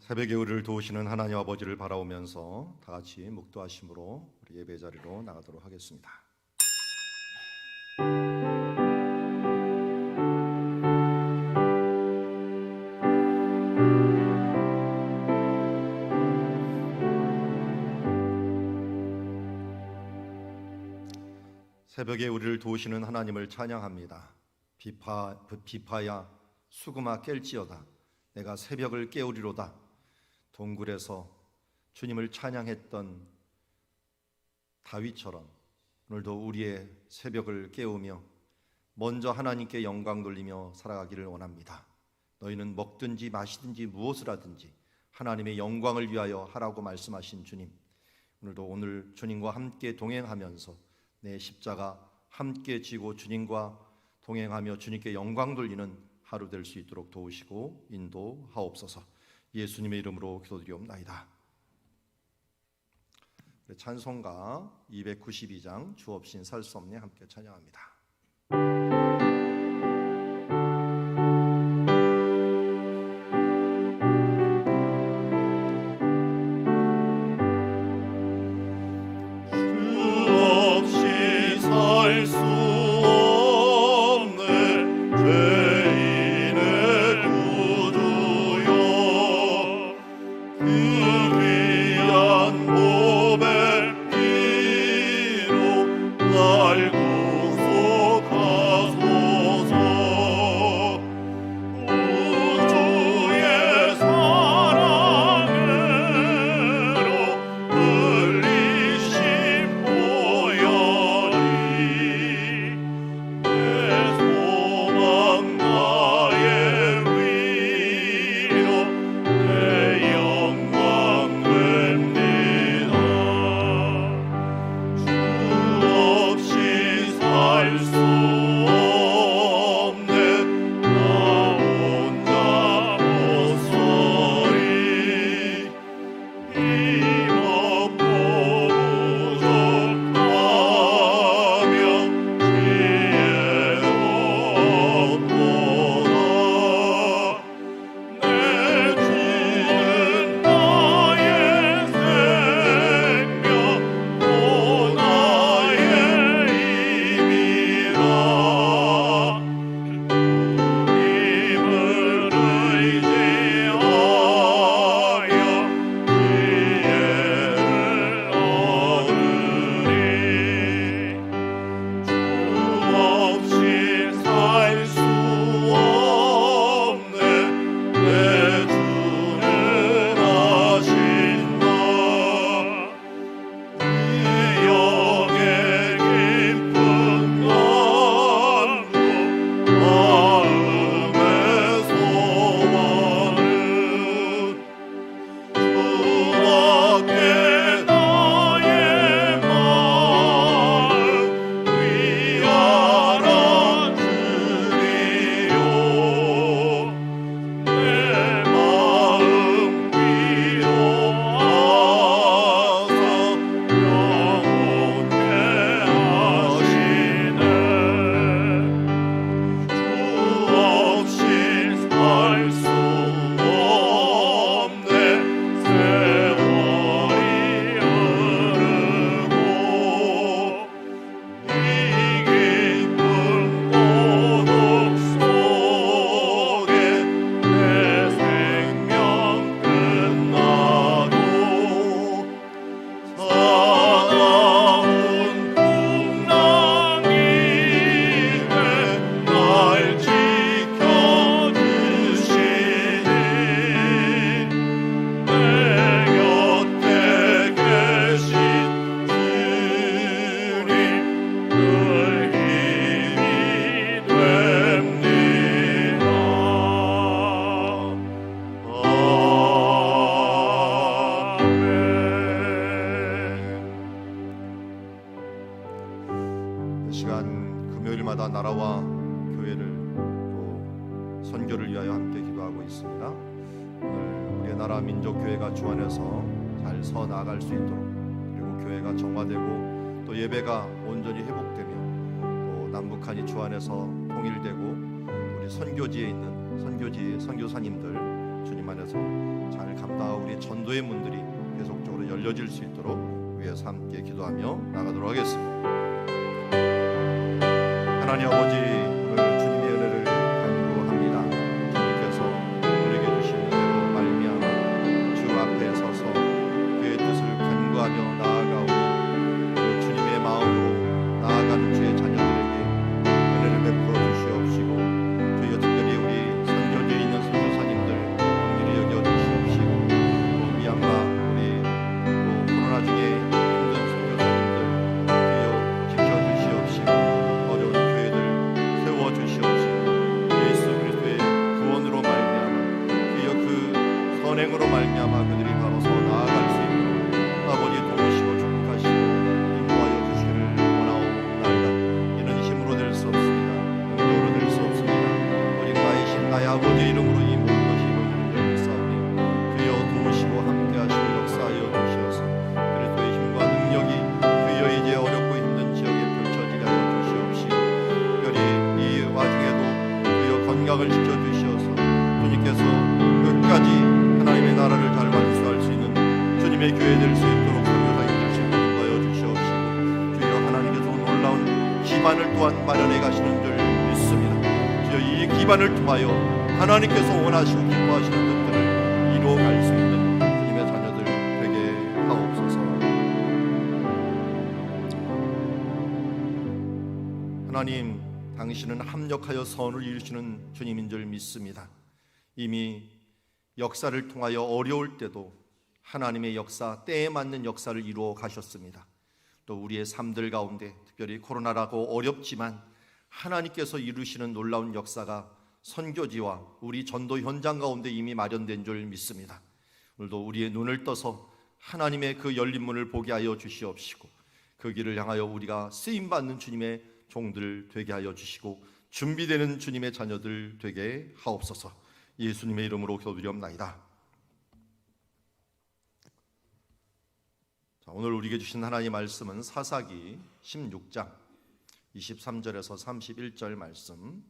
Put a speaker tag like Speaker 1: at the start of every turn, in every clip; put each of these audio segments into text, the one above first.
Speaker 1: 새벽에 우리를 도우시는 하나님 아버지를 바라오면서 다 같이 묵도하심으로 우리 예배 자리로 나가도록 하겠습니다. 새벽에 우리를 도우시는 하나님을 찬양합니다. 비파야 수금아 깰지어다. 내가 새벽을 깨우리로다. 동굴에서 주님을 찬양했던 다윗처럼 오늘도 우리의 새벽을 깨우며 먼저 하나님께 영광 돌리며 살아가기를 원합니다. 너희는 먹든지 마시든지 무엇을 하든지 하나님의 영광을 위하여 하라고 말씀하신 주님, 오늘 주님과 함께 동행하면서 내 십자가 함께 지고 주님과 동행하며 주님께 영광 돌리는 하루 될 수 있도록 도우시고 인도하옵소서. 예수님의 이름으로 기도드리옵나이다. 찬송가 292장 주 없인 살 수 없네 함께 찬양합니다. 금요일마다 나라와 교회를 또 선교를 위하여 함께 기도하고 있습니다. 오늘 우리의 나라 민족교회가 주 안에서 잘 서 나아갈 수 있도록, 그리고 교회가 정화되고 또 예배가 온전히 회복되며 또 남북한이 주 안에서 통일되고 우리 선교지에 있는 선교사님들 주님 하나님 안에서 잘 감당하고 우리의 전도의 문들이 계속적으로 열려질 수 있도록 위해서 함께 기도하며 나가도록 하겠습니다. 하나님 아버지, 오늘 주님의 은혜를 간구합니다. 주님께서 우리에게 주신 은혜로 말미암아 주 앞에 서서 그의 뜻을 간구하며 나아가오니 그 주님의 마음으로 나아가는 주의 자녀들에게 은혜를 베풀어 주시옵시고, 저희가 특별히 우리 선교지에 있는 선교사님들 긍휼히 여겨 주시옵시고, 또 미얀마 우리 또 코로나 중에 힘든 선교사님들 주여 지켜주시옵시고, 어려운 교회들 세워주시옵시고, 예수 그리스도의 구원으로 말미암아 주여 그 선행으로 말미암아 그들이 바로 서 나아갈 수 있도록 아버지 도우시고 축복하시고 인도하여 주시기를 원하옵나이다. 이는 힘으로 될 수 없습니다. 능력으로 될 수 없습니다. 오직 나의 신 나의 아버지의 이름으로 이 모든 것이 이루어지는 줄 믿사오니 주여 도우시고 함께하시고 역사하여 주시옵소서. 그리스도의 힘과 능력이 주여 이제 어렵고 힘든 지역에 펼쳐지게 하여 주시옵시고, 특별히 이 와중에도 주여 건강을 지켜주시어서 주님께서 끝까지 하나님의 나라를 잘 완수할 수 있는 주님의 교회 될 수 있도록 선교사님들 인도하여 주시옵시고, 주여 하나님께서 놀라운 기반을 또한 마련해 가시는 줄 믿습니다. 주여 이 기반을 통하여 하나님께서 원하시고 기뻐하시는 뜻들을 이루어갈 수 있는 주님의 자녀들 되게 하옵소서. 하나님, 당신은 합력하여 선을 이루시는 주님인 줄 믿습니다. 이미 역사를 통하여 어려울 때도 하나님의 역사, 때에 맞는 역사를 이루어 가셨습니다. 또 우리의 삶들 가운데 특별히 코로나라고 어렵지만 하나님께서 이루시는 놀라운 역사가 선교지와 우리 전도 현장 가운데 이미 마련된 줄 믿습니다. 오늘도 우리의 눈을 떠서 하나님의 그 열린 문을 보게 하여 주시옵시고, 그 길을 향하여 우리가 쓰임받는 주님의 종들 되게 하여 주시고, 준비되는 주님의 자녀들 되게 하옵소서. 예수님의 이름으로 기도드리옵나이다. 자, 오늘 우리에게 주신 하나님의 말씀은 사사기 16장 23절에서 31절 말씀,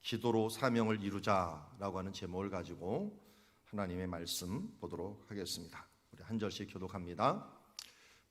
Speaker 1: 기도로 사명을 이루자라고 하는 제목을 가지고 하나님의 말씀 보도록 하겠습니다. 우리 한 절씩 교독합니다.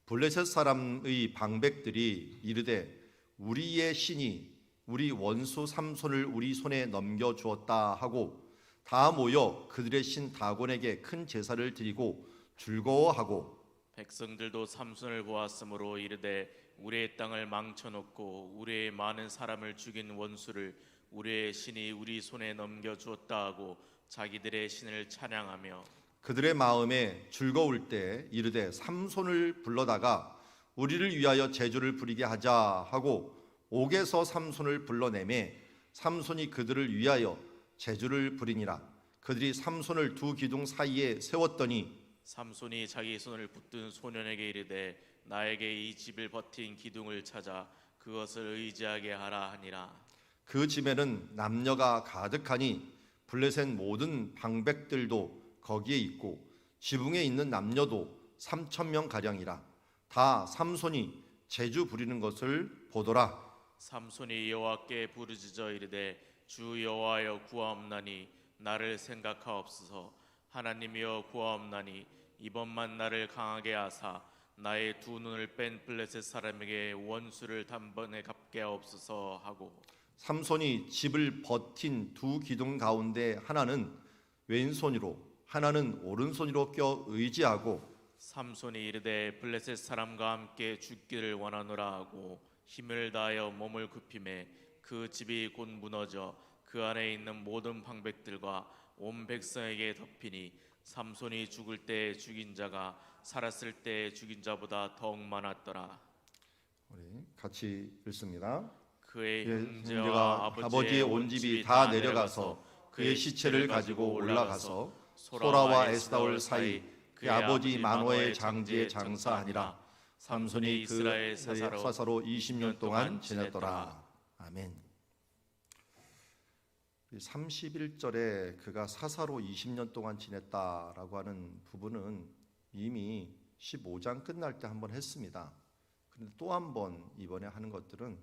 Speaker 1: 블레셋 사람의 방백들이 이르되 우리의 신이 우리 원수 삼손을 우리 손에 넘겨주었다 하고 다 모여 그들의 신 다곤에게 큰 제사를 드리고 즐거워하고,
Speaker 2: 백성들도 삼손을 보았으므로 이르되 우리의 땅을 망쳐놓고 우리의 많은 사람을 죽인 원수를 우리의 신이 우리 손에 넘겨주었다 하고 자기들의 신을 찬양하며,
Speaker 1: 그들의 마음에 즐거울 때 이르되 삼손을 불러다가 우리를 위하여 제주를 부리게 하자 하고 옥에서 삼손을 불러내매 삼손이 그들을 위하여 제주를 부리니라. 그들이 삼손을 두 기둥 사이에 세웠더니
Speaker 2: 삼손이 자기 손을 붙든 소년에게 이르되 나에게 이 집을 버틴 기둥을 찾아 그것을 의지하게 하라 하니라.
Speaker 1: 그 집에는 남녀가 가득하니 블레셋 모든 방백들도 거기에 있고 지붕에 있는 남녀도 3,000명 가량이라. 다 삼손이 제주 부리는 것을 보더라.
Speaker 2: 삼손이 여호와께 부르짖어 이르되 주 여호와여 구하옵나니 나를 생각하옵소서. 하나님이여 구하옵나니 이번만 나를 강하게 하사 나의 두 눈을 뺀 블레셋 사람에게 원수를 단번에 갚게 하옵소서 하고,
Speaker 1: 삼손이 집을 버틴 두 기둥 가운데 하나는 왼손으로 하나는 오른손으로 껴 의지하고,
Speaker 2: 삼손이 이르되 블레셋 사람과 함께 죽기를 원하노라 하고 힘을 다하여 몸을 굽히매 그 집이 곧 무너져 그 안에 있는 모든 방백들과 온 백성에게 덮이니 삼손이 죽을 때 죽인 자가 살았을 때 죽인 자보다 더욱 많았더라.
Speaker 1: 우리 같이 읽습니다.
Speaker 2: 그의
Speaker 1: 그의
Speaker 2: 형제와
Speaker 1: 형제가 아버지의 온 집이 다 내려가서 그의 시체를 가지고 올라가서 소라와 에스다올 사이 그의 아버지 마노의 장지에 장사하니라. 삼손이 그
Speaker 2: 이스라엘 사사로
Speaker 1: 20년 동안 지냈더라. 아멘. 31절에 그가 사사로 20년 동안 지냈다라고 하는 부분은 이미 15장 끝날 때 한번 했습니다. 그런데 또 한 번 이번에 하는 것들은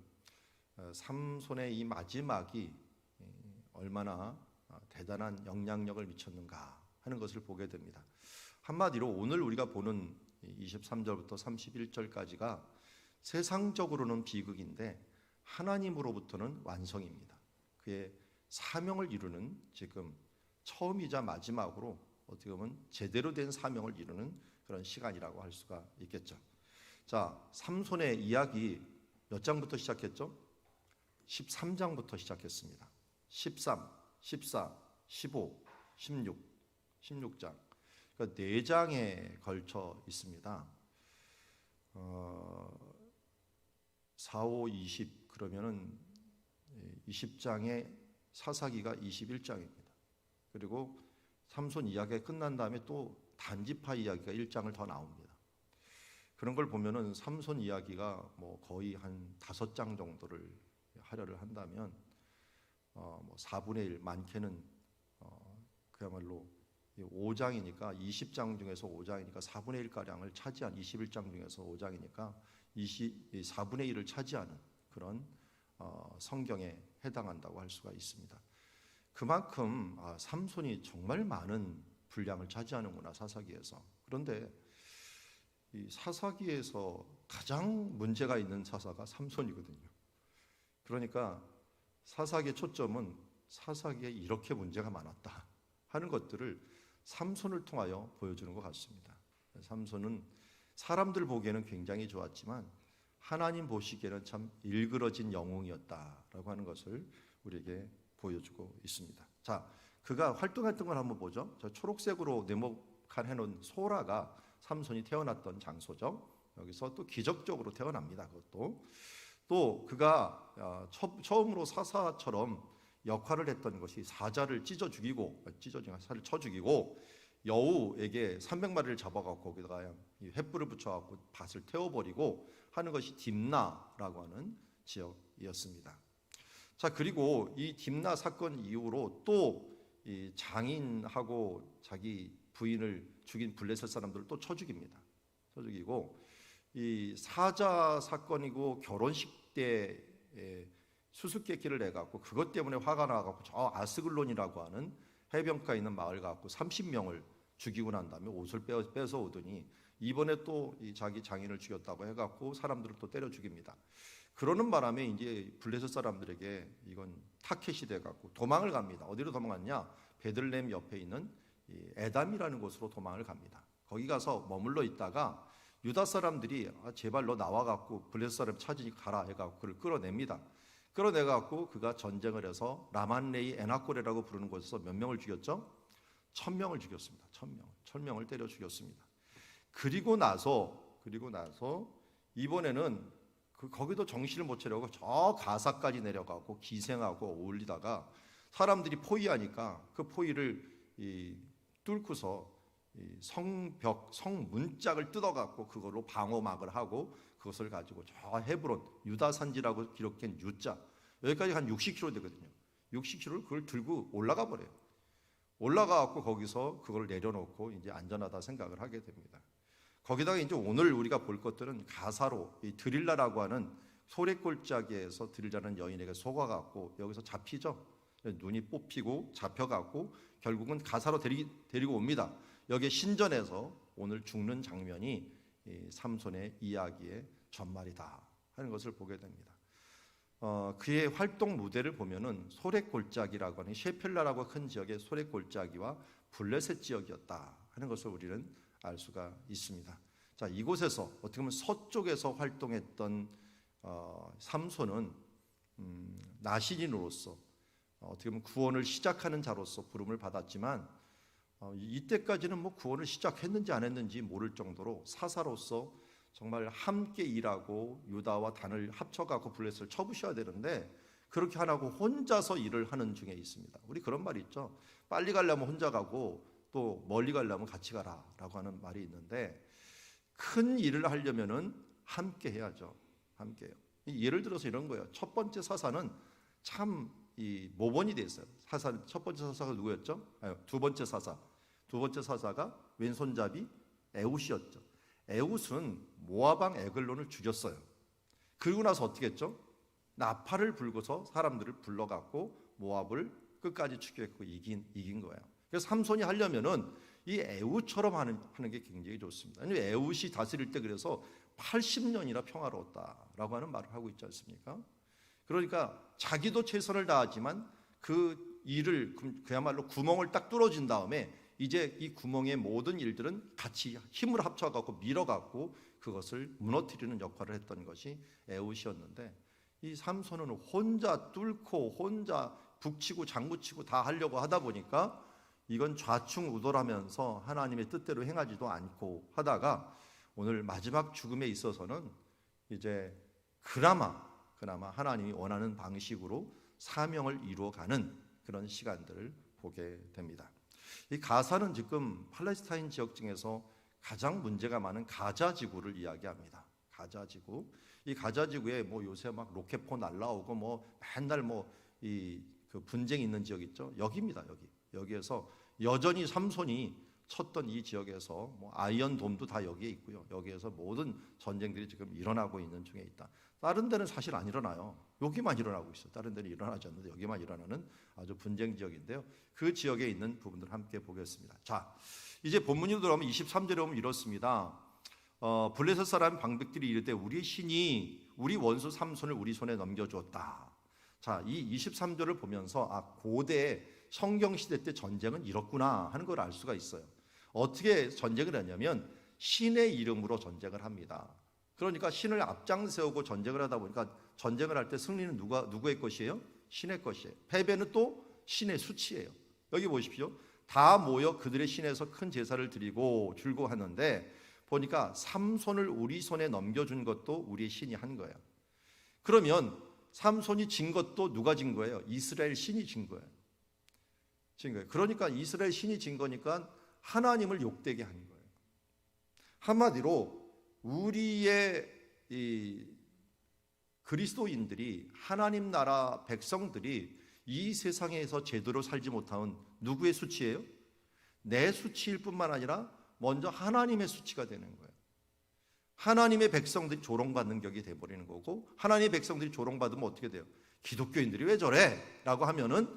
Speaker 1: 삼손의 이 마지막이 얼마나 대단한 영향력을 미쳤는가 하는 것을 보게 됩니다. 한마디로 오늘 우리가 보는 23절부터 31절까지가 세상적으로는 비극인데 하나님으로부터는 완성입니다. 그의 사명을 이루는 지금 처음이자 마지막으로 어떻게 보면 제대로 된 사명을 이루는 그런 시간이라고 할 수가 있겠죠. 자, 삼손의 이야기 몇 장부터 시작했죠? 13장부터 시작했습니다. 13, 14, 15, 16장. 그러니까 4장에 걸쳐 있습니다. 4, 5, 20 그러면은 20장에 사사기가 21장입니다. 그리고 삼손 이야기가 끝난 다음에 또 단지파 이야기가 1장을 더 나옵니다. 그런 걸 보면은 삼손 이야기가 뭐 거의 한 5장 정도를 하려를 한다면 뭐 4분의 1 많게는 그야말로 5장이니까 20장 중에서 5장이니까 4분의 1 가량을 차지한 21장 중에서 5장이니까 4분의 1을 차지하는 그런 성경에 해당한다고 할 수가 있습니다. 그만큼 삼손이 정말 많은 분량을 차지하는구나 사사기에서. 그런데 이 사사기에서 가장 문제가 있는 사사가 삼손이거든요. 그러니까 사사기의 초점은 사사기에 이렇게 문제가 많았다 하는 것들을 삼손을 통하여 보여주는 것 같습니다. 삼손은 사람들 보기에는 굉장히 좋았지만 하나님 보시기에는 참 일그러진 영웅이었다라고 하는 것을 우리에게 보여주고 있습니다. 자, 그가 활동했던 걸 한번 보죠. 저 초록색으로 네모칸 해놓은 소라가 삼손이 태어났던 장소죠. 여기서 또 기적적으로 태어납니다. 그것도 또 그가 처음으로 사사처럼 역할을 했던 것이 사자를 찢어 죽이고 사자를 쳐 죽이고 여우에게 300마리를 잡아갖고 거기다가 횃불을 붙여갖고 밭을 태워버리고 하는 것이 딥나라고 하는 지역이었습니다. 자, 그리고 이 딥나 사건 이후로 또 이 장인하고 자기 부인을 죽인 블레셋 사람들을 또 쳐 죽입니다. 쳐 죽이고 이 사자 사건이고 결혼식 때 수수께끼를 내갖고 그것 때문에 화가 나갖고 저 아스글론이라고 하는 해변가에 있는 마을 갖고 30명을 죽이고 난 다음에 옷을 뺏어 오더니 이번에 또 이 자기 장인을 죽였다고 해갖고 사람들을 또 때려 죽입니다. 그러는 바람에 이제 블레셋 사람들에게 이건 타켓이 돼갖고 도망을 갑니다. 어디로 도망갔냐? 베들레헴 옆에 있는 이 에담이라는 곳으로 도망을 갑니다. 거기 가서 머물러 있다가 유다 사람들이 제발 너 나와갖고 블레셋 사람 찾으니 가라 해갖고 그를 끌어냅니다. 끌어내갖고 그가 전쟁을 해서 라만레이 에나코레라고 부르는 곳에서 몇 명을 죽였죠? 1000명을 죽였습니다. 1000명을 때려 죽였습니다. 그리고 나서 이번에는 거기도 정신을 못 차려고 저 가사까지 내려가고 기생하고 어울리다가 사람들이 포위하니까 그 포위를 뚫고서 성벽, 성문짝을 뜯어갖고 그걸로 방어막을 하고 그것을 가지고 저 헤브론 유다 산지라고 기록된 유자 여기까지 한 60km 되거든요. 60km를 그걸 들고 올라가 버려요. 올라가갖고 거기서 그걸 내려놓고 이제 안전하다 생각을 하게 됩니다. 거기다가 이제 오늘 우리가 볼 것들은 가사로 이 드릴라라고 하는 소래골짜기에서 드릴라는 여인에게 속아갖고 여기서 잡히죠. 눈이 뽑히고 잡혀갖고 결국은 가사로 데리고 옵니다. 여기에 신전에서 오늘 죽는 장면이 이 삼손의 이야기의 전말이다 하는 것을 보게 됩니다. 그의 활동 무대를 보면은 소래골짜기라고 하는 셰펠라라고 큰 지역의 소래골짜기와 블레셋 지역이었다 하는 것을 우리는 알 수가 있습니다. 자, 이곳에서 어떻게 보면 서쪽에서 활동했던 삼손은 나시린으로서 어떻게 보면 구원을 시작하는 자로서 부름을 받았지만 이때까지는 뭐 구원을 시작했는지 안 했는지 모를 정도로 사사로서 정말 함께 일하고 유다와 단을 합쳐갖고 블레셋을 쳐부셔야 되는데 그렇게 안 하고 혼자서 일을 하는 중에 있습니다. 우리 그런 말이 있죠. 빨리 가려면 혼자 가고 또 멀리 가려면 같이 가라라고 하는 말이 있는데 큰 일을 하려면은 함께 해야죠. 함께요. 예를 들어서 이런 거예요. 첫 번째 사사는 참 이 모범이 돼 있어요. 첫 번째 사사가 누구였죠? 두 번째 사사가 왼손잡이 에웃이었죠. 에웃은 모압 왕 에글론을 죽였어요. 그리고 나서 어떻게 했죠? 나팔을 불고서 사람들을 불러갖고 모압을 끝까지 추격했고 이긴 거예요. 그래서 삼손이 하려면은 이 에훗처럼 하는 게 굉장히 좋습니다. 아니, 에훗이 다스릴 때 그래서 80년이나 평화로웠다라고 하는 말을 하고 있지 않습니까? 그러니까 자기도 최선을 다하지만 그 일을 그야말로 구멍을 딱 뚫어진 다음에 이제 이 구멍의 모든 일들은 같이 힘을 합쳐갖고 밀어갖고 그것을 무너뜨리는 역할을 했던 것이 에훗이었는데, 이 삼손은 혼자 뚫고 혼자 북치고 장구치고 다 하려고 하다 보니까 이건 좌충우돌하면서 하나님의 뜻대로 행하지도 않고 하다가 오늘 마지막 죽음에 있어서는 이제 그나마 하나님이 원하는 방식으로 사명을 이루어가는 그런 시간들을 보게 됩니다. 이 가사는 지금 팔레스타인 지역 중에서 가장 문제가 많은 가자 지구를 이야기합니다. 가자 지구. 이 가자 지구에 뭐 요새 막 로켓포 날라오고 뭐 맨날 뭐 이 그 분쟁이 있는 지역 있죠. 여기입니다. 여기에서 여전히 삼손이 쳤던 이 지역에서 뭐 아이언돔도 다 여기에 있고요. 여기에서 모든 전쟁들이 지금 일어나고 있는 중에 있다. 다른 데는 사실 안 일어나요. 여기만 일어나고 있어요. 다른 데는 일어나지 않는데 여기만 일어나는 아주 분쟁 지역인데요. 그 지역에 있는 부분들 함께 보겠습니다. 자, 이제 본문으로 들어가면 23절에 보면 이렇습니다. 블레셋 사람 방백들이 이르되 우리 신이 우리 원수 삼손을 우리 손에 넘겨주었다. 자, 이 23절을 보면서 고대 성경 시대 때 전쟁은 이렇구나 하는 걸 알 수가 있어요. 어떻게 전쟁을 하냐면 신의 이름으로 전쟁을 합니다. 그러니까 신을 앞장 세우고 전쟁을 하다 보니까 전쟁을 할 때 승리는 누구의 것이에요? 신의 것이에요. 패배는 또 신의 수치예요. 여기 보십시오. 다 모여 그들의 신에서 큰 제사를 드리고 줄고 하는데 보니까 삼손을 우리 손에 넘겨준 것도 우리의 신이 한 거예요. 그러면 삼손이 진 것도 누가 진 거예요? 이스라엘 신이 진 거예요. 그러니까 이스라엘 신이 진 거니까 하나님을 욕되게 한 거예요. 한마디로 우리의 이 그리스도인들이, 하나님 나라 백성들이 이 세상에서 제대로 살지 못하는 누구의 수치예요? 내 수치일 뿐만 아니라 먼저 하나님의 수치가 되는 거예요. 하나님의 백성들이 조롱받는 격이 돼버리는 거고, 하나님의 백성들이 조롱받으면 어떻게 돼요? 기독교인들이 왜 저래? 라고 하면은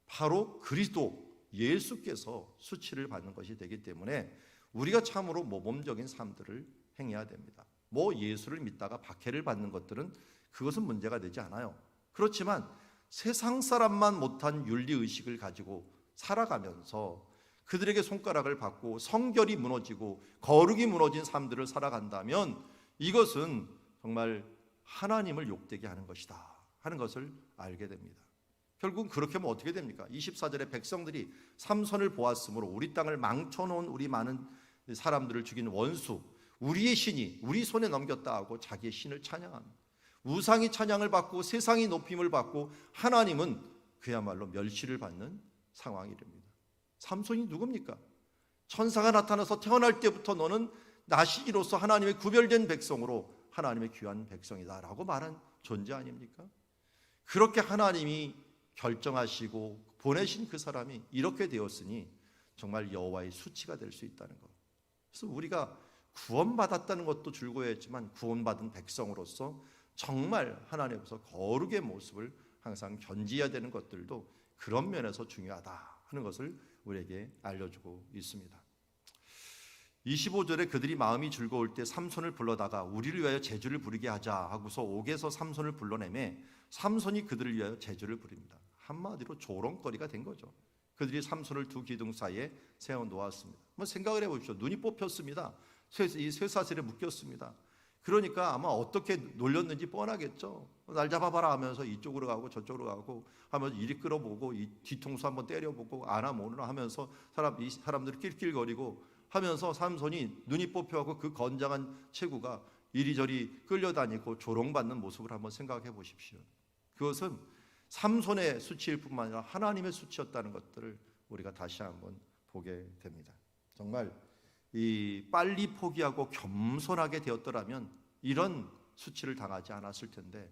Speaker 1: 바로 그리스도 예수께서 수치를 받는 것이 되기 때문에 우리가 참으로 모범적인 삶들을 행해야 됩니다. 뭐 예수를 믿다가 박해를 받는 것들은 그것은 문제가 되지 않아요. 그렇지만 세상 사람만 못한 윤리의식을 가지고 살아가면서 그들에게 손가락을 받고 성결이 무너지고 거룩이 무너진 삶들을 살아간다면 이것은 정말 하나님을 욕되게 하는 것이다 하는 것을 알게 됩니다. 결국은 그렇게 하면 어떻게 됩니까? 24절에 백성들이 삼손을 보았으므로 우리 땅을 망쳐놓은 우리 많은 사람들을 죽인 원수, 우리의 신이 우리 손에 넘겼다 하고 자기의 신을 찬양합니다. 우상이 찬양을 받고 세상이 높임을 받고 하나님은 그야말로 멸시를 받는 상황이 됩니다. 삼손이 누굽니까? 천사가 나타나서 태어날 때부터 너는 나시기로서 하나님의 구별된 백성으로 하나님의 귀한 백성이다 라고 말한 존재 아닙니까? 그렇게 하나님이 결정하시고 보내신 그 사람이 이렇게 되었으니 정말 여호와의 수치가 될 수 있다는 것. 그래서 우리가 구원받았다는 것도 즐거워했지만 구원받은 백성으로서 정말 하나님 앞에서 거룩의 모습을 항상 견지해야 되는 것들도 그런 면에서 중요하다 하는 것을 우리에게 알려주고 있습니다. 25절에 그들이 마음이 즐거울 때 삼손을 불러다가 우리를 위하여 제주를 부르게 하자 하고서 옥에서 삼손을 불러내매 삼손이 그들을 위하여 제주를 부릅니다. 한마디로 조롱거리가 된 거죠. 그들이 삼손을 두 기둥 사이에 세워 놓았습니다. 한번 생각을 해보십시오. 눈이 뽑혔습니다. 이 쇠사슬에 묶였습니다. 그러니까 아마 어떻게 놀렸는지 뻔하겠죠. 날 잡아봐라 하면서 이쪽으로 가고 저쪽으로 가고 하면서 이리 끌어보고 이 뒤통수 한번 때려보고 아나 모르나 하면서 이 사람들이 낄낄거리고 하면서 삼손이 눈이 뽑혀갖고 그 건장한 체구가 이리저리 끌려다니고 조롱받는 모습을 한번 생각해 보십시오. 그것은 삼손의 수치일 뿐만 아니라 하나님의 수치였다는 것들을 우리가 다시 한번 보게 됩니다. 정말 이 빨리 포기하고 겸손하게 되었더라면 이런 수치를 당하지 않았을 텐데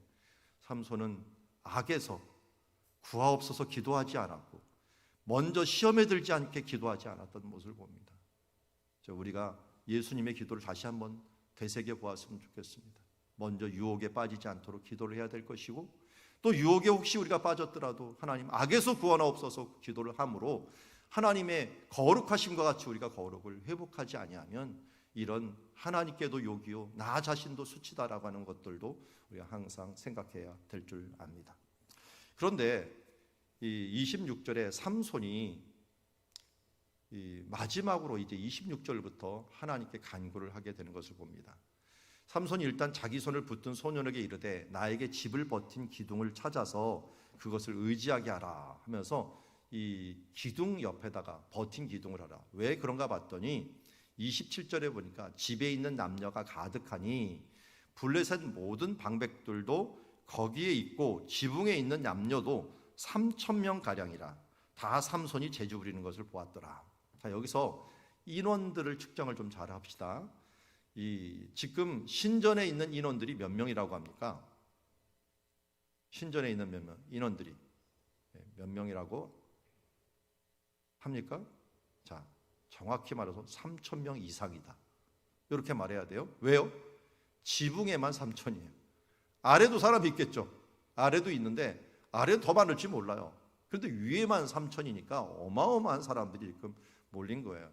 Speaker 1: 삼손은 악에서 구하옵소서 기도하지 않았고 먼저 시험에 들지 않게 기도하지 않았던 모습을 봅니다. 우리가 예수님의 기도를 다시 한번 되새겨 보았으면 좋겠습니다. 먼저 유혹에 빠지지 않도록 기도를 해야 될 것이고 또 유혹에 혹시 우리가 빠졌더라도 하나님 악에서 구원하옵소서 기도를 함으로 하나님의 거룩하심과 같이 우리가 거룩을 회복하지 아니하면 이런 하나님께도 욕이요 나 자신도 수치다라고 하는 것들도 우리가 항상 생각해야 될 줄 압니다. 그런데 이 26절에 삼손이 이 마지막으로 이제 26절부터 하나님께 간구를 하게 되는 것을 봅니다. 삼손이 일단 자기 손을 붙든 소년에게 이르되 나에게 집을 버틴 기둥을 찾아서 그것을 의지하게 하라 하면서 이 기둥 옆에다가 버틴 기둥을 하라. 왜 그런가 봤더니 27절에 보니까 집에 있는 남녀가 가득하니 블레셋 모든 방백들도 거기에 있고 지붕에 있는 남녀도 3,000명 가량이라. 다 삼손이 재주 부리는 것을 보았더라. 자, 여기서 인원들을 측정을 좀 잘 합시다. 지금 신전에 있는 인원들이 몇 명이라고 합니까? 신전에 있는 몇 명? 인원들이 몇 명이라고 합니까? 자, 정확히 말해서 3,000명 이상이다. 이렇게 말해야 돼요. 왜요? 지붕에만 3,000이에요. 아래도 사람이 있겠죠. 아래도 있는데 아래도 더 많을지 몰라요. 그런데 위에만 3,000이니까 어마어마한 사람들이 지금 몰린 거예요.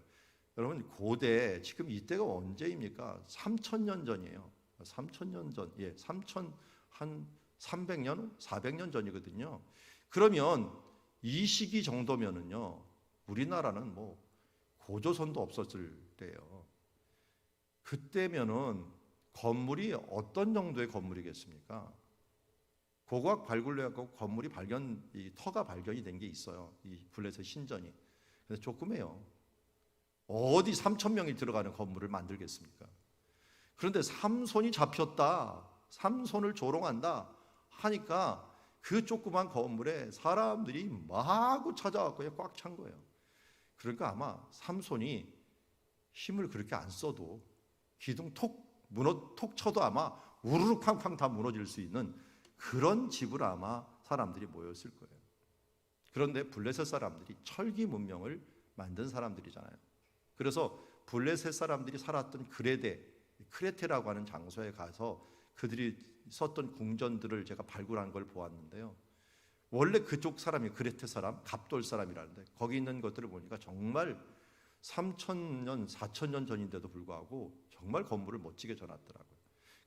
Speaker 1: 여러분 고대 지금 이때가 언제입니까? 3,000년 전이에요. 3,000년 전, 예, 300년, 400년 전이거든요. 그러면 이 시기 정도면은요, 우리나라는 뭐 고조선도 없었을 때예요. 그때면은 건물이 어떤 정도의 건물이겠습니까? 고고학 발굴해갖고 건물이 이 터가 발견이 된 게 있어요. 이 블레셋 신전이. 근데 조그매요. 어디 3,000명이 들어가는 건물을 만들겠습니까? 그런데 삼손이 잡혔다, 삼손을 조롱한다 하니까 그 조그만 건물에 사람들이 마구 찾아왔고 꽉 찬 거예요. 그러니까 아마 삼손이 힘을 그렇게 안 써도 기둥 톡 쳐도 아마 우르르 쾅쾅 다 무너질 수 있는 그런 집을 아마 사람들이 모였을 거예요. 그런데 블레셋 사람들이 철기 문명을 만든 사람들이잖아요. 그래서 블레셋 사람들이 살았던 크레테라고 하는 장소에 가서 그들이 썼던 궁전들을 제가 발굴한 걸 보았는데요. 원래 그쪽 사람이 크레테 사람, 갑돌 사람이라는데 거기 있는 것들을 보니까 정말 3,000년, 4,000년 전인데도 불구하고 정말 건물을 멋지게 져놨더라고요.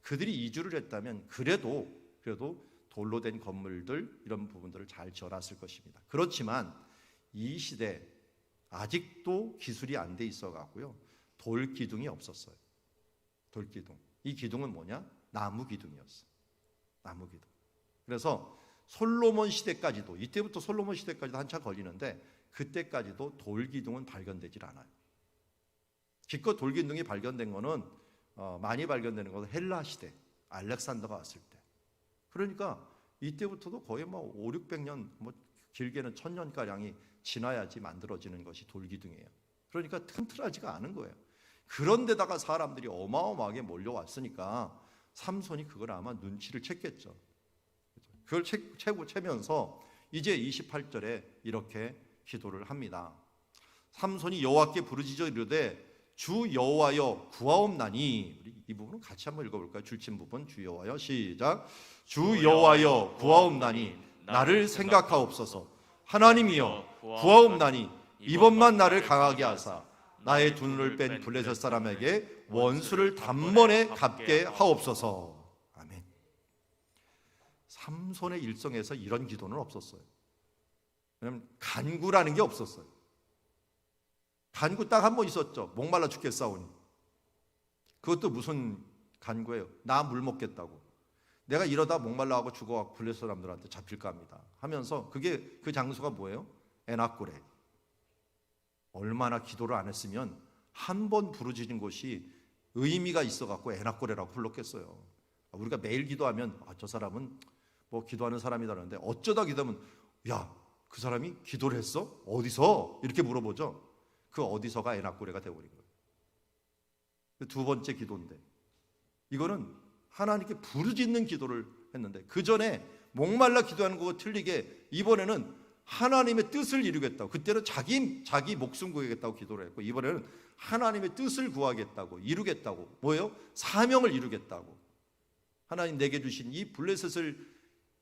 Speaker 1: 그들이 이주를 했다면 그래도 돌로 된 건물들 이런 부분들을 잘 지어놨을 것입니다. 그렇지만 이 시대 아직도 기술이 안 돼 있어 갖고요. 돌 기둥이 없었어요. 돌 기둥. 이 기둥은 뭐냐? 나무 기둥이었어. 나무 기둥. 그래서 솔로몬 시대까지도, 이때부터 솔로몬 시대까지도 한참 걸리는데 그때까지도 돌 기둥은 발견되질 않아요. 기껏 돌 기둥이 발견된 거는 많이 발견되는 것은 헬라 시대, 알렉산더가 왔을 때. 그러니까 이때부터도 거의 뭐 5, 600년, 뭐 길게는 1,000년 가량이 지나야지 만들어지는 것이 돌기둥이에요. 그러니까 튼튼하지가 않은 거예요. 그런데다가 사람들이 어마어마하게 몰려왔으니까 삼손이 그걸 아마 눈치를 챘겠죠. 그걸 채면서 이제 28절에 이렇게 기도를 합니다. 삼손이 여호와께 부르짖어 이르되 주 여호와여 구하옵나니. 우리 이 부분은 같이 한번 읽어볼까요? 줄친 부분 주 여호와여 시작. 주 여호와여 구하옵나니 나를 생각하옵소서. 하나님이여 구하옵나니 이번만 나를 강하게 하사 나의 두 눈을 뺀 블레셋 사람에게 원수를 단번에 갚게 하옵소서. 아멘. 삼손의 일성에서 이런 기도는 없었어요. 왜냐하면 간구라는 게 없었어요. 간구 딱 한 번 있었죠. 목말라 죽겠사오니. 그것도 무슨 간구예요? 나 물 먹겠다고. 내가 이러다 목말라하고 죽어갖고 블레셋 사람들한테 잡힐까 합니다 하면서 그게 그 장소가 뭐예요? 에낙고레. 얼마나 기도를 안 했으면 한 번 부르짖은 곳이 의미가 있어갖고 에낙고레라고 불렀겠어요. 우리가 매일 기도하면 저 사람은 뭐 기도하는 사람이다는데 어쩌다 기도하면 야, 그 사람이 기도를 했어? 어디서? 이렇게 물어보죠. 그 어디서가 에낙고레가 되어버린 거예요. 두 번째 기도인데 이거는 하나님께 부르짖는 기도를 했는데 그 전에 목말라 기도하는 거와 틀리게 이번에는 하나님의 뜻을 이루겠다고, 그때는 자기 목숨 구하겠다고 기도를 했고 이번에는 하나님의 뜻을 구하겠다고, 이루겠다고, 뭐예요? 사명을 이루겠다고. 하나님 내게 주신 이 블레셋을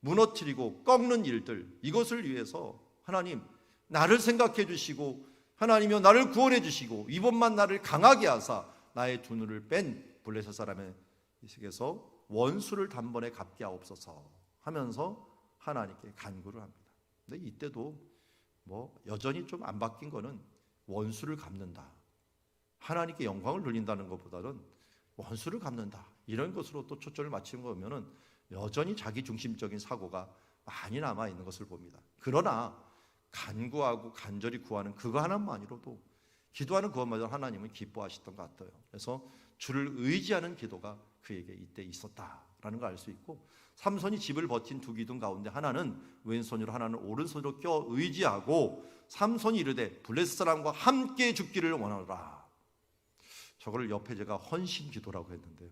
Speaker 1: 무너뜨리고 꺾는 일들, 이것을 위해서 하나님 나를 생각해 주시고 하나님이여 나를 구원해 주시고 이번만 나를 강하게 하사 나의 두 눈을 뺀 블레셋 사람의 에게서 원수를 단번에 갚게 하옵소서 하면서 하나님께 간구를 합니다. 근데 이때도 뭐 여전히 좀 안 바뀐 거는 원수를 갚는다, 하나님께 영광을 돌린다는 것보다는 원수를 갚는다, 이런 것으로 또 초점을 맞추는 거 보면은 여전히 자기 중심적인 사고가 많이 남아 있는 것을 봅니다. 그러나 간구하고 간절히 구하는 그거 하나만으로도, 기도하는 그것마저 하나님은 기뻐하셨던 것 같아요. 그래서 주를 의지하는 기도가 그에게 이때 있었다라는 걸 알 수 있고, 삼손이 집을 버틴 두 기둥 가운데 하나는 왼손으로 하나는 오른손으로 껴 의지하고 삼손이 이르되 블레셋 사람과 함께 죽기를 원하노라. 저걸 옆에 제가 헌신 기도라고 했는데요.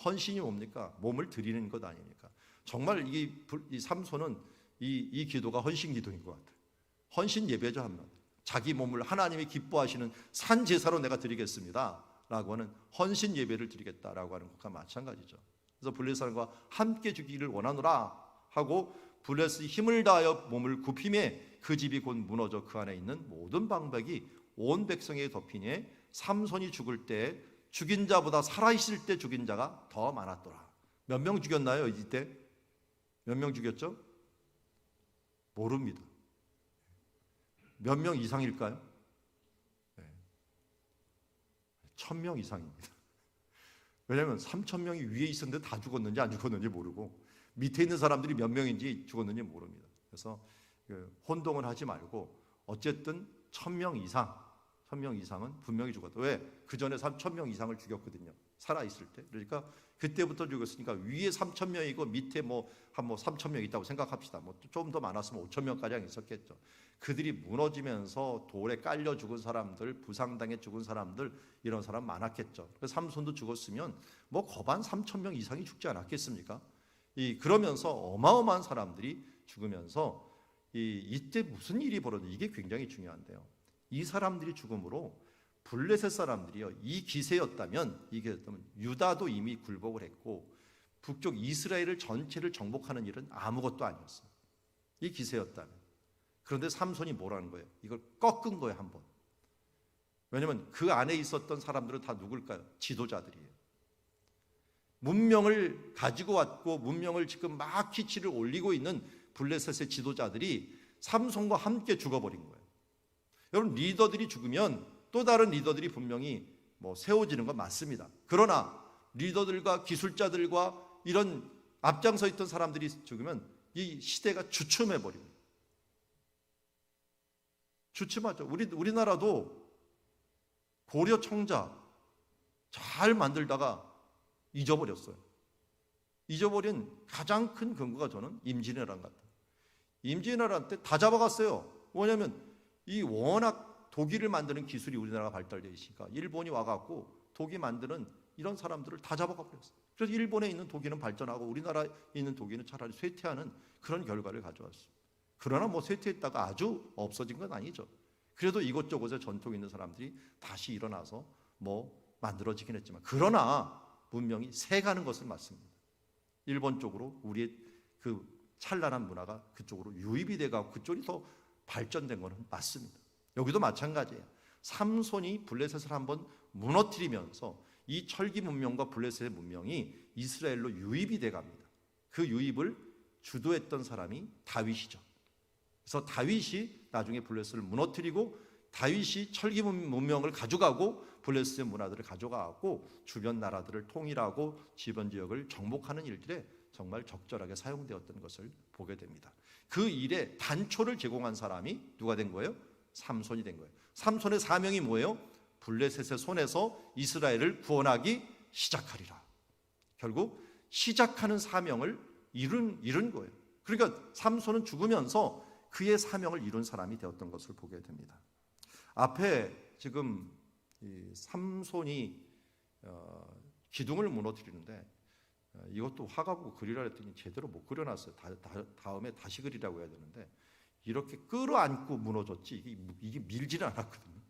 Speaker 1: 헌신이 뭡니까? 몸을 드리는 것 아닙니까? 정말 이 삼손은 이 기도가 헌신 기도인 것 같아요. 헌신 예배죠, 한마디로. 자기 몸을 하나님이 기뻐하시는 산 제사로 내가 드리겠습니다 라고 하는 헌신 예배를 드리겠다라고 하는 것과 마찬가지죠. 그래서 블레셋 사람과 함께 죽이기를 원하노라 하고 블레셋이 힘을 다하여 몸을 굽힘에 그 집이 곧 무너져 그 안에 있는 모든 방백이 온 백성에게 덮이니 삼손이 죽을 때 죽인 자보다 살아있을 때 죽인 자가 더 많았더라. 몇 명 죽였나요? 이때 몇 명 죽였죠? 모릅니다. 몇 명 이상일까요? 1000명 이상입니다. 왜냐하면 3000명이 위에 있었는데 다 죽었는지 안 죽었는지 모르고 밑에 있는 사람들이 몇 명인지 죽었는지 모릅니다. 그래서 혼동을 하지 말고 어쨌든 1000명 이상은 분명히 죽었다. 왜? 그 전에 3000명 이상을 죽였거든요, 살아있을 때. 그러니까 그때부터 죽었으니까 위에 3000명이고 밑에 한 3000명 있다고 생각합시다. 좀 더 많았으면 5000명까지 있었겠죠. 그들이 무너지면서 돌에 깔려 죽은 사람들, 부상당해 죽은 사람들, 이런 사람 많았겠죠. 그래서 삼손도 죽었으면 거반 3000명 이상이 죽지 않았겠습니까? 그러면서 어마어마한 사람들이 죽으면서 이때 무슨 일이 벌어졌는지 이게 굉장히 중요한데요. 이 사람들이 죽음으로 블레셋 사람들이요, 이 기세였다면 유다도 이미 굴복을 했고 북쪽 이스라엘을 전체를 정복하는 일은 아무것도 아니었어요. 이 기세였다면. 그런데 삼손이 뭐라는 거예요? 이걸 꺾은 거예요, 한번. 왜냐하면 그 안에 있었던 사람들은 다 누굴까요? 지도자들이에요. 문명을 가지고 왔고 문명을 지금 막 키치를 올리고 있는 블레셋의 지도자들이 삼손과 함께 죽어버린 거예요. 여러분, 리더들이 죽으면 또 다른 리더들이 분명히 세워지는 건 맞습니다. 그러나 리더들과 기술자들과 이런 앞장서 있던 사람들이 죽으면 이 시대가 주춤해 버립니다. 주춤하죠. 우리나라도 고려 청자 잘 만들다가 잊어버렸어요. 잊어버린 가장 큰 근거가 저는 임진왜란 같아요. 임진왜란 때 다 잡아갔어요. 왜냐하면 이 워낙 독일을 만드는 기술이 우리나라가 발달되어 있으니까 일본이 와갖고 독이 만드는 이런 사람들을 다 잡아가 버렸어요. 그래서 일본에 있는 독일은 발전하고 우리나라에 있는 독일은 차라리 쇠퇴하는 그런 결과를 가져왔어요. 그러나 쇠퇴했다가 아주 없어진 건 아니죠. 그래도 이곳저곳에 전통 있는 사람들이 다시 일어나서 만들어지긴 했지만, 그러나 문명이 새가는 것은 맞습니다. 일본 쪽으로 우리의 그 찬란한 문화가 그쪽으로 유입이 돼가고 그쪽이 더 발전된 것은 맞습니다. 여기도 마찬가지예요. 삼손이 블레셋을 한번 무너뜨리면서 이 철기 문명과 블레셋의 문명이 이스라엘로 유입이 돼갑니다. 그 유입을 주도했던 사람이 다윗이죠. 그래서 다윗이 나중에 블레셋을 무너뜨리고 다윗이 철기 문명을 가져가고 블레셋의 문화들을 가져가고 주변 나라들을 통일하고 주변 지역을 정복하는 일들에 정말 적절하게 사용되었던 것을 보게 됩니다. 그 일에 단초를 제공한 사람이 누가 된 거예요? 삼손이 된 거예요. 삼손의 사명이 뭐예요? 블레셋의 손에서 이스라엘을 구원하기 시작하리라. 결국 시작하는 사명을 이룬 거예요. 그러니까 삼손은 죽으면서 그의 사명을 이룬 사람이 되었던 것을 보게 됩니다. 앞에 지금 이 삼손이 기둥을 무너뜨리는데 이것도 화가 보고 그리라 했더니 제대로 못 그려놨어요. 다음에 다시 그리라고 해야 되는데 이렇게 끌어안고 무너졌지 이게 밀지는 않았거든요.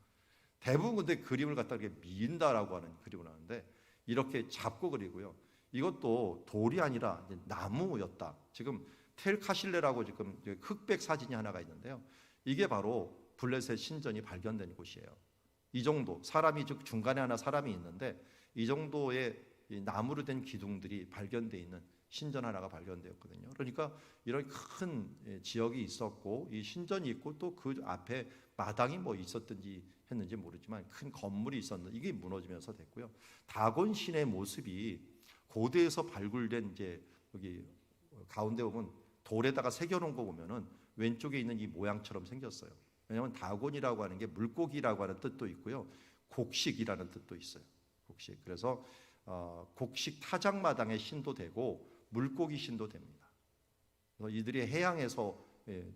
Speaker 1: 대부분 근데 그림을 갖다 이렇게 민다라고 하는 그림을 하는데 이렇게 잡고 그리고요. 이것도 돌이 아니라 이제 나무였다. 지금 텔카실레라고 지금 흑백 사진이 하나가 있는데요. 이게 바로 블레셋 신전이 발견된 곳이에요. 이 정도 사람이 즉 중간에 하나 사람이 있는데 이 정도의 이 나무로 된 기둥들이 발견되어 있는 신전 하나가 발견되었거든요. 그러니까 이런 큰 지역이 있었고 이 신전이 있고 또 그 앞에 마당이 뭐 있었든지 했는지 모르지만 큰 건물이 있었는데 이게 무너지면서 됐고요. 다곤 신의 모습이 고대에서 발굴된 이제 여기 가운데 보면 돌에다가 새겨놓은 거 보면은 왼쪽에 있는 이 모양처럼 생겼어요. 왜냐하면 다곤이라고 하는 게 물고기라고 하는 뜻도 있고요, 곡식이라는 뜻도 있어요. 곡식. 그래서 곡식 타작마당의 신도 되고 물고기 신도 됩니다. 그래서 이들이 해양에서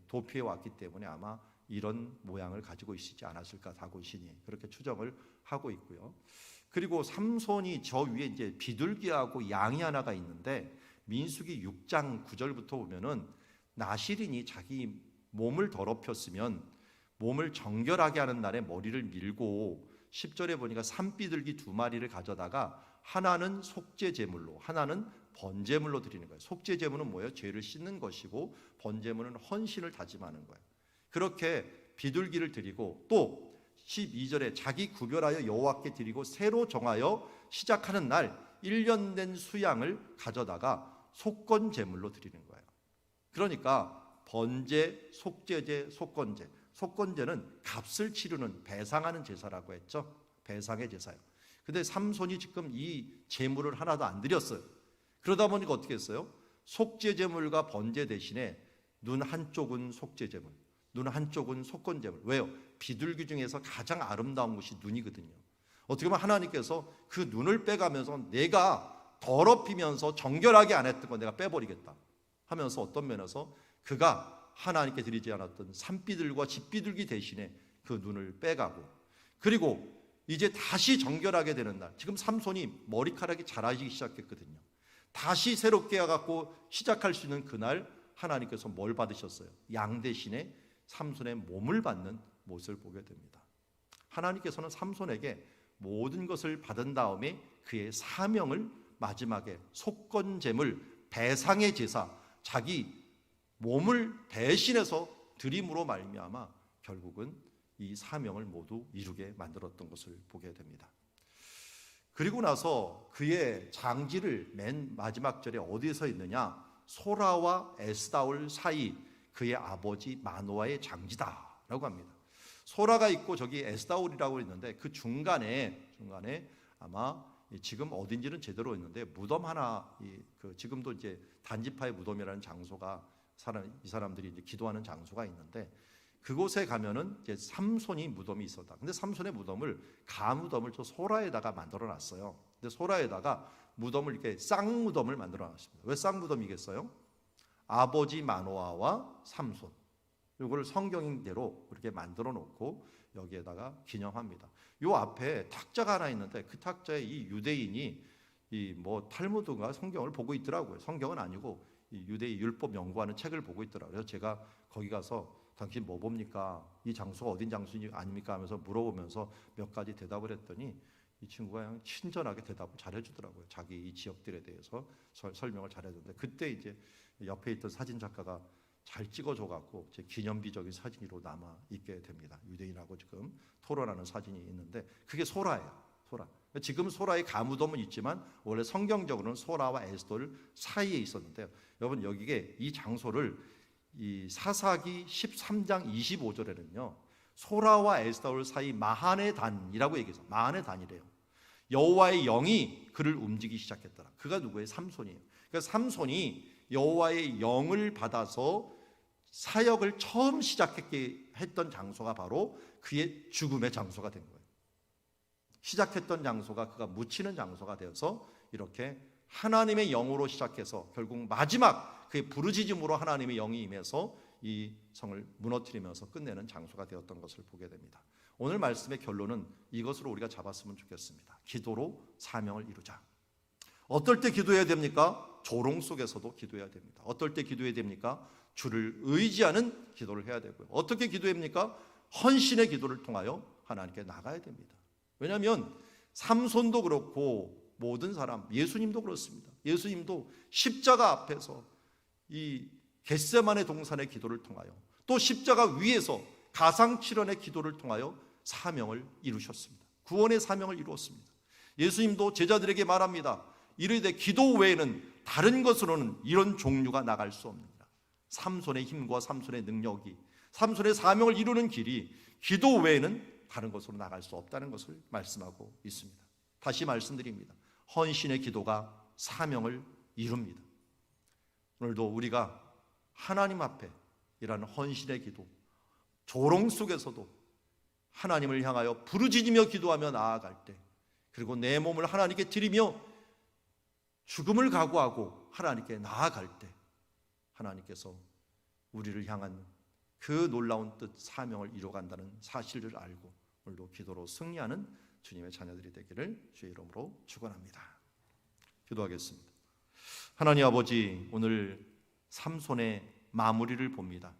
Speaker 1: 도피해 왔기 때문에 아마 이런 모양을 가지고 있지 않았을까, 다곤 신이 그렇게 추정을 하고 있고요. 그리고 삼손이 저 위에 이제 비둘기하고 양이 하나가 있는데 민수기 6장 9절부터 보면은 나실인이 자기 몸을 더럽혔으면 몸을 정결하게 하는 날에 머리를 밀고 10절에 보니까 산비둘기 2마리를 가져다가 하나는 속죄 제물로 하나는 번제물로 드리는 거예요. 속죄 제물은 뭐예요? 죄를 씻는 것이고 번제물은 헌신을 다짐하는 거예요. 그렇게 비둘기를 드리고 또 12절에 자기 구별하여 여호와께 드리고 새로 정하여 시작하는 날 1년 된 수양을 가져다가 속건 제물로 드리는 거예요. 그러니까 번제, 속죄제, 속건제. 속건제는 값을 치르는 배상하는 제사라고 했죠. 배상의 제사요. 근데 삼손이 지금 이 제물을 하나도 안 드렸어요. 그러다 보니까 어떻게 했어요? 속죄 제물과 번제 대신에 눈 한쪽은 속죄 제물, 눈 한쪽은 속건 제물. 왜요? 비둘기 중에서 가장 아름다운 것이 눈이거든요. 어떻게 보면 하나님께서 그 눈을 빼가면서 내가 더럽히면서 정결하게 안 했던 거 내가 빼버리겠다 하면서 어떤 면에서 그가 하나님께 드리지 않았던 산비둘과 집비둘기 대신에 그 눈을 빼가고, 그리고 이제 다시 정결하게 되는 날, 지금 삼손이 머리카락이 자라기 시작했거든요. 다시 새롭게 해갖고 시작할 수 있는 그날 하나님께서 뭘 받으셨어요? 양 대신에 삼손의 몸을 받는 모습을 보게 됩니다. 하나님께서는 삼손에게 모든 것을 받은 다음에 그의 사명을 마지막에 속건제물, 배상의 제사, 자기 몸을 대신해서 드림으로 말미암아 결국은 이 사명을 모두 이루게 만들었던 것을 보게 됩니다. 그리고 나서 그의 장지를 맨 마지막 절에 어디서 있느냐? 소라와 에스다올 사이 그의 아버지 마노아의 장지다라고 합니다. 소라가 있고 저기 에스다올이라고 있는데 그 중간에 아마 지금 어딘지는 제대로 있는데 무덤 하나, 지금도 이제 단지파의 무덤이라는 장소가 이 사람들이 이제 기도하는 장소가 있는데 그곳에 가면은 이제 삼손이 무덤이 있었다. 근데 삼손의 무덤을 가무덤을 저 소라에다가 만들어 놨어요. 근데 소라에다가 무덤을 이렇게 쌍무덤을 만들어 놨습니다. 왜 쌍무덤이겠어요? 아버지 마노아와 삼손, 이걸 성경대로 그렇게 만들어 놓고 여기에다가 기념합니다. 요 앞에 탁자가 하나 있는데 그 탁자에 이 유대인이 이 뭐 탈무드가 성경을 보고 있더라고요. 성경은 아니고 이 유대인 율법 연구하는 책을 보고 있더라고요. 그래서 제가 거기 가서 당신 뭐 봅니까? 이 장소가 어딘 장소인지 아닙니까? 하면서 물어보면서 몇 가지 대답을 했더니 이 친구가 그냥 친절하게 대답을 잘해주더라고요. 자기 이 지역들에 대해서 설명을 잘해줬는데 그때 이제 옆에 있던 사진 작가가 잘 찍어줘갖고 제 기념비적인 사진으로 남아 있게 됩니다. 유대인하고 지금 토론하는 사진이 있는데 그게 소라예요. 소라. 지금 소라의 가무덤은 있지만 원래 성경적으로는 소라와 에스돌 사이에 있었는데요. 여러분 여기에 이 장소를 이 사사기 13장 25절에는요 소라와 에스돌 사이 마하네 단이라고 얘기해서 마하네 단이래요. 여호와의 영이 그를 움직이기 시작했더라. 그가 누구예요? 삼손이에요. 그러니까 삼손이 여호와의 영을 받아서 사역을 처음 시작했게 했던 장소가 바로 그의 죽음의 장소가 된 거예요. 시작했던 장소가 그가 묻히는 장소가 되어서 이렇게 하나님의 영으로 시작해서 결국 마지막 그의 부르짖음으로 하나님의 영이 임해서 이 성을 무너뜨리면서 끝내는 장소가 되었던 것을 보게 됩니다. 오늘 말씀의 결론은 이것으로 우리가 잡았으면 좋겠습니다. 기도로 사명을 이루자. 어떨 때 기도해야 됩니까? 조롱 속에서도 기도해야 됩니다. 어떨 때 기도해야 됩니까? 주를 의지하는 기도를 해야 되고요. 어떻게 기도해야 됩니까? 헌신의 기도를 통하여 하나님께 나가야 됩니다. 왜냐하면 삼손도 그렇고 모든 사람, 예수님도 그렇습니다. 예수님도 십자가 앞에서 이 겟세마네 동산의 기도를 통하여 또 십자가 위에서 가상칠언의 기도를 통하여 사명을 이루셨습니다. 구원의 사명을 이루었습니다. 예수님도 제자들에게 말합니다. 이르되 기도 외에는 다른 것으로는 이런 종류가 나갈 수 없느니라. 삼손의 힘과 삼손의 능력이, 삼손의 사명을 이루는 길이 기도 외에는 다른 것으로 나갈 수 없다는 것을 말씀하고 있습니다. 다시 말씀드립니다. 헌신의 기도가 사명을 이룹니다. 오늘도 우리가 하나님 앞에 이라는 헌신의 기도, 조롱 속에서도 하나님을 향하여 부르짖으며 기도하며 나아갈 때, 그리고 내 몸을 하나님께 드리며 죽음을 각오하고 하나님께 나아갈 때, 하나님께서 우리를 향한 그 놀라운 뜻, 사명을 이루어간다는 사실을 알고 오늘도 기도로 승리하는 주님의 자녀들이 되기를 주의 이름으로 축원합니다. 기도하겠습니다. 하나님 아버지, 오늘 삼손의 마무리를 봅니다.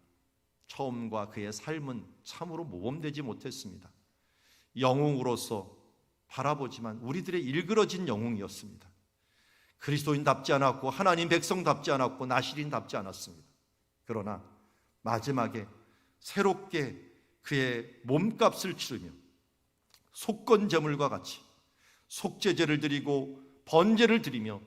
Speaker 1: 처음과 그의 삶은 참으로 모범되지 못했습니다. 영웅으로서 바라보지만 우리들의 일그러진 영웅이었습니다. 그리스도인답지 않았고 하나님 백성답지 않았고 나실인답지 않았습니다. 그러나 마지막에 새롭게 그의 몸값을 치르며 속건제물과 같이 속죄제를 드리고 번제를 드리며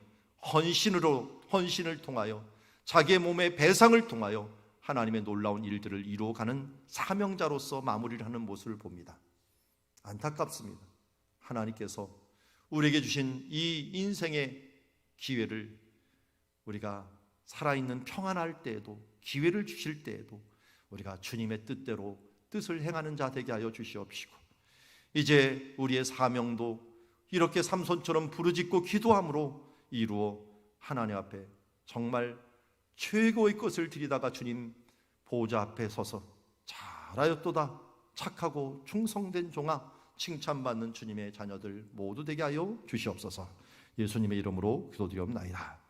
Speaker 1: 헌신을 통하여 자기의 몸의 배상을 통하여 하나님의 놀라운 일들을 이루어가는 사명자로서 마무리를 하는 모습을 봅니다. 안타깝습니다. 하나님께서 우리에게 주신 이 인생의 기회를 우리가 살아있는 평안할 때에도, 기회를 주실 때에도 우리가 주님의 뜻대로 뜻을 행하는 자 되게 하여 주시옵시고, 이제 우리의 사명도 이렇게 삼손처럼 부르짖고 기도함으로 이루어 하나님 앞에 정말 최고의 것을 드리다가 주님 보좌 앞에 서서 잘하였도다, 착하고 충성된 종아, 칭찬받는 주님의 자녀들 모두 되게 하여 주시옵소서. 예수님의 이름으로 기도드리옵나이다.